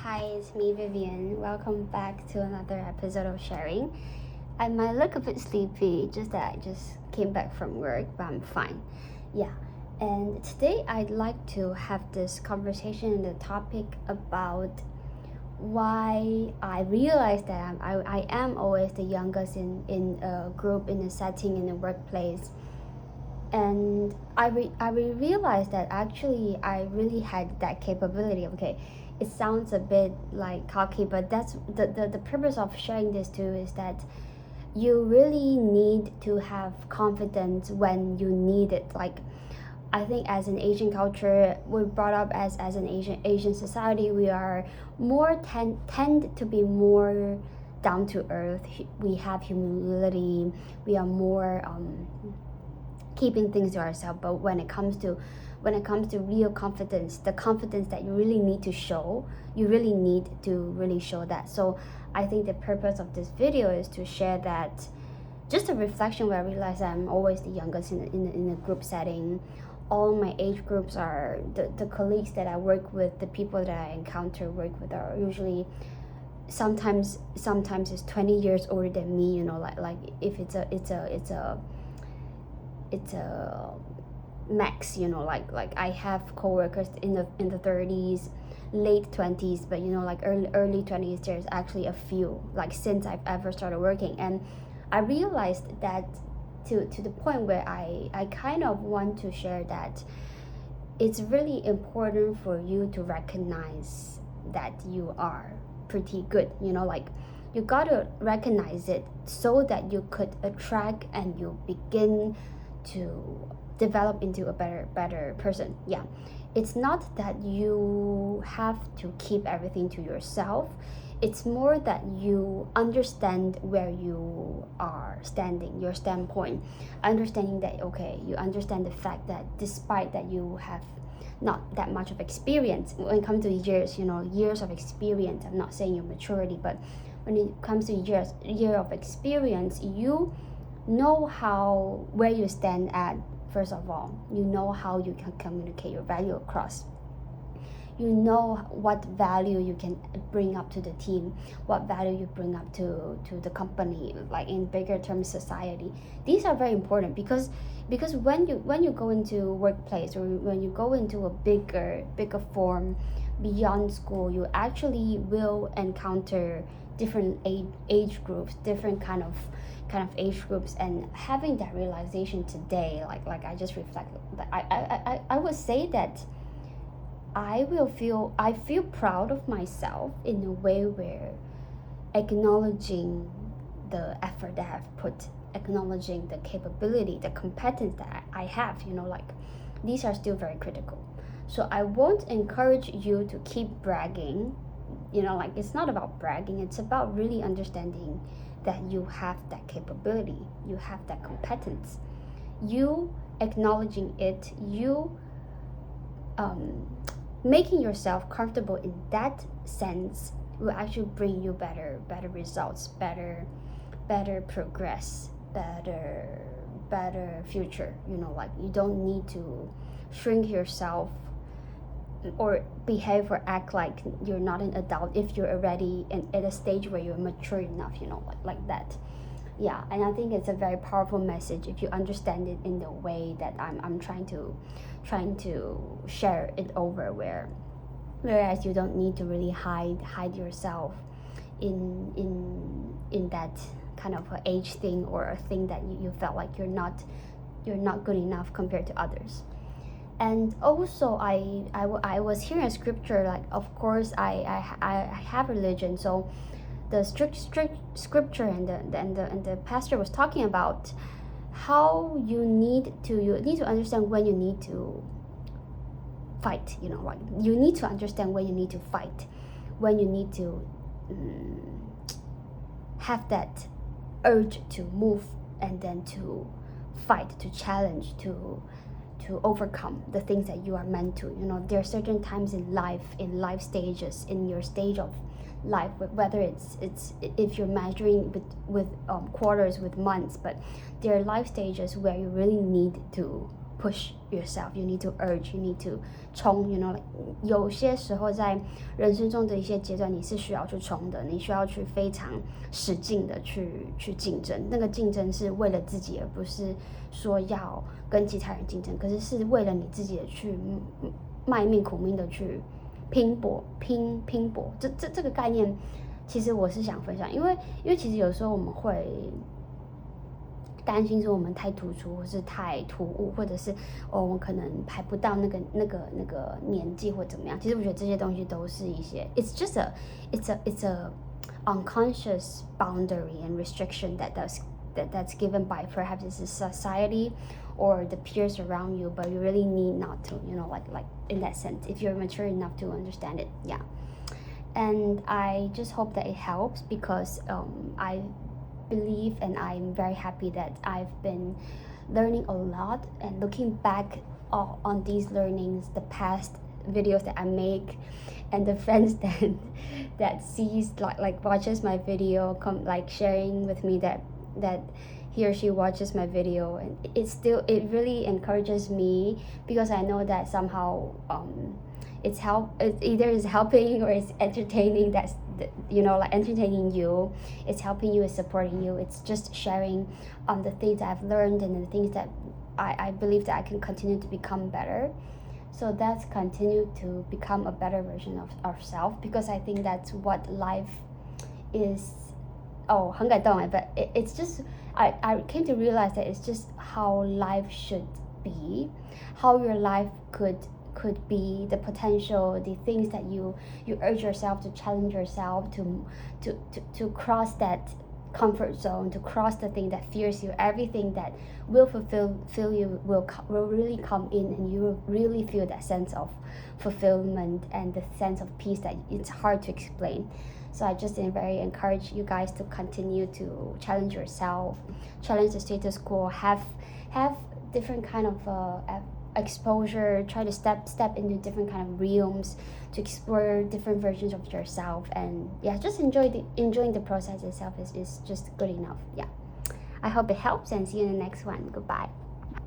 Hi, it's me, Vivian. Welcome back to another episode of Sharing. I might look a bit sleepy, just that I just came back from work, but I'm fine. Yeah, and today I'd like to have this conversation and the topic about why I realized that I am always the youngest in a group, in a setting, in a workplace. And I realized that actually I really had that capability. Okay, it sounds a bit like cocky, but that's the purpose of sharing this too, is that you really need to have confidence when you need it. Like, I think as an Asian culture, we're brought up as an Asian society, we are more tend to be more down to earth. We have humility. We are more keeping things to ourselves. But when it comes to real confidence, the confidence that you really need to show, you really need to really show that. So I think the purpose of this video is to share that, just a reflection where I realize I'm always the youngest in a group setting. All my age groups are the colleagues that I work with, the people that I encounter work with are usually sometimes it's 20 years older than me, like if it's a max, like I have coworkers in the 30s, late 20s, but like early 20s, there's actually a few, like since I've ever started working. And I realized that to the point where I kind of want to share that it's really important for you to recognize that you are pretty good, like you got to recognize it so that you could attract and you begin to develop into a better person. Yeah, it's not that you have to keep everything to yourself. It's more that you understand where you are standing, your standpoint, understanding that, okay, you understand the fact that despite that you have not that much of experience when it comes to years of experience. I'm not saying your maturity, but when it comes to year of experience, you know where you stand at. First of all, you know how you can communicate your value across. You know what value you can bring up to the team, what value you bring up to the company, like in bigger terms, society. These are very important because when you go into workplace, or when you go into a bigger form beyond school, you actually will encounter different age groups, different kind of age groups. And having that realization today, like I just reflect, I would say that I feel proud of myself in a way where acknowledging the effort that I've put, acknowledging the capability, the competence that I have, like these are still very critical. So I won't encourage you to keep bragging, like it's not about bragging, it's about really understanding that you have that capability, you have that competence. You acknowledging it, you making yourself comfortable in that sense will actually bring you better results, better progress, better future. Like you don't need to shrink yourself or behave or act like you're not an adult if you're already at a stage where you're mature enough, like that. Yeah, and I think it's a very powerful message if you understand it in the way that I'm trying to share it over, whereas you don't need to really hide yourself in that kind of age thing, or a thing that you felt like you're not good enough compared to others. And also I was hearing a scripture, like of course I have religion, so the strict scripture and the pastor was talking about how you need to understand when you need to fight, like you need to understand when you need to fight, when you need to have that urge to move, and then to fight, to challenge, to overcome the things that you are meant to. There are certain times in life stages, in your stage of life, whether it's if you're measuring with quarters, with months, but there are life stages where you really need to push yourself, you need to urge, you need to 冲 you know like 有些时候在人生中的一些阶段你是需要去冲的，你需要去非常使劲的去竞争，那个竞争是为了自己，而不是说要跟其他人竞争，可是是为了你自己的去卖命苦命的去拼搏，这个概念其实我是想分享，因为其实有时候我们会担心说我们太突出，或是太突兀，或者是我们可能排不到那个年纪或怎么样。其实我觉得这些东西都是一些 it's a unconscious boundary and restriction that's given by perhaps it's a society or the peers around you, but you really need not to, like in that sense, if you're mature enough to understand it. Yeah. And I just hope that it helps, because I believe and I'm very happy that I've been learning a lot, and looking back on these learnings, the past videos that I make, and the friends that sees like watches my video, like sharing with me that he or she watches my video, and it really encourages me, because I know that somehow it either is helping or it's entertaining, like entertaining you, it's helping you, it's supporting you, it's just sharing the things that I've learned and the things that I believe that I can continue to become better. So that's continue to become a better version of ourselves, because I think that's what life is. Oh, 很感动, but it's just I came to realize that it's just how life should be, how your life could be, the potential, the things that you urge yourself to challenge yourself to cross that comfort zone, to cross the thing that fears you. Everything that will fulfill you will really come in, and you will really feel that sense of fulfillment and the sense of peace that it's hard to explain. So I just very encourage you guys to continue to challenge yourself, challenge the status quo, have different kind of exposure, try to step into different kind of realms, to explore different versions of yourself, and yeah, just enjoying the process itself is just good enough. Yeah, I hope it helps, and see you in the next one. Goodbye.